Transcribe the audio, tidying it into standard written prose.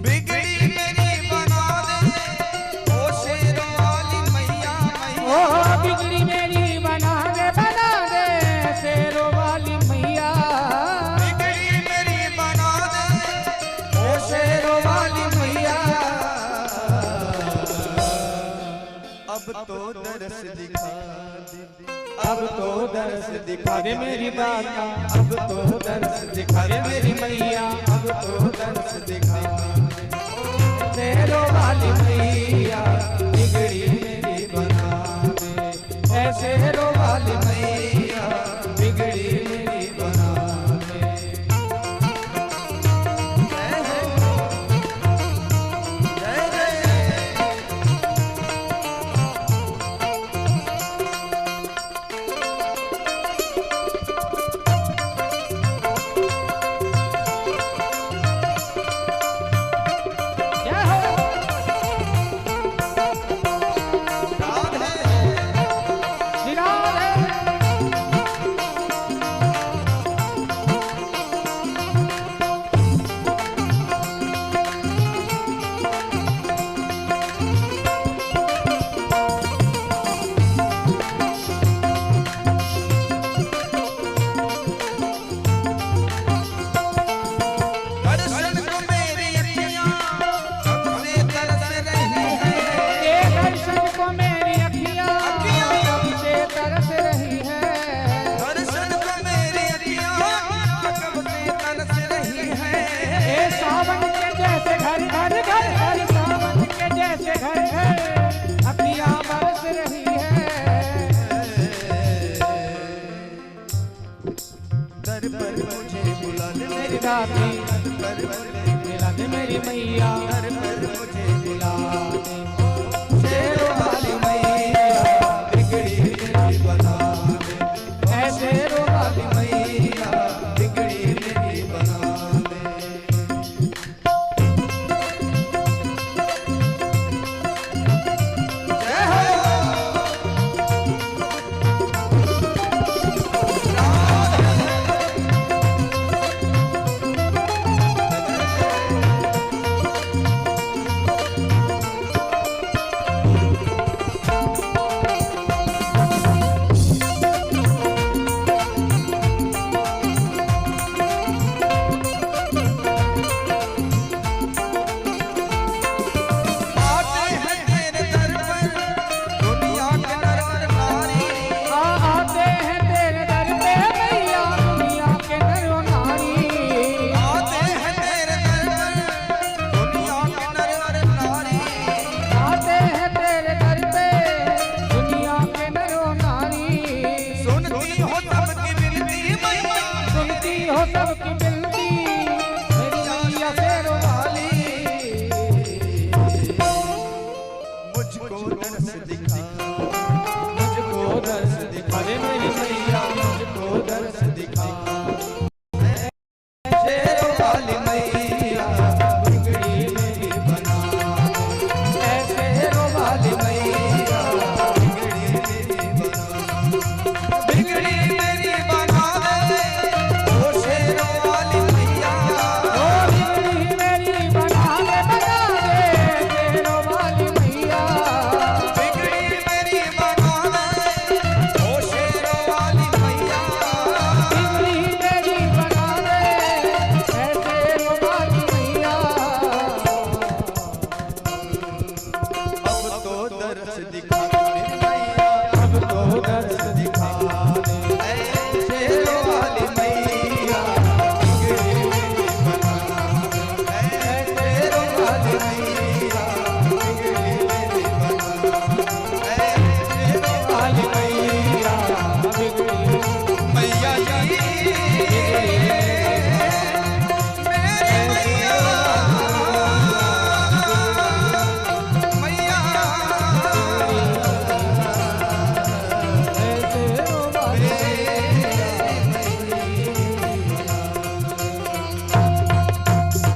बिगड़ी मेरी बना दे ओ शेरों वाली मैया मैया। ओ बिगड़ी मेरी बना दे शेरों वाली मैया। बिगड़ी मेरी बना दे ओ शेरों वाली मैया। अब तो दरस दिखा दे, अब तो दर्श दिखा दे मेरी दाता, अब तो दर्श दिखा दे मेरी मैया, अब तो दर्श दिखा दे शेरों वाली मैया। बिगड़ी मेरी बना दे ऐ शेरों वाली मैया, बिगड़ी मेरी बना दे। जय जय जय हो श्री राधे। दर्शन को मेरी अखियां कब से तरस रही है। ये दर्शन को मेरी अखियां कब से तरस रही है। दर्शन को मेरी अखियां कब से तरस रही है। ये सावन के जैसे घर घर घर घर, सावन के जैसे घर घर अखियां बरस रही है। दर पर मुझे बुला ले मेरी दादी दर पर मिला दे मेरी मैया, दर पर मुझे बुला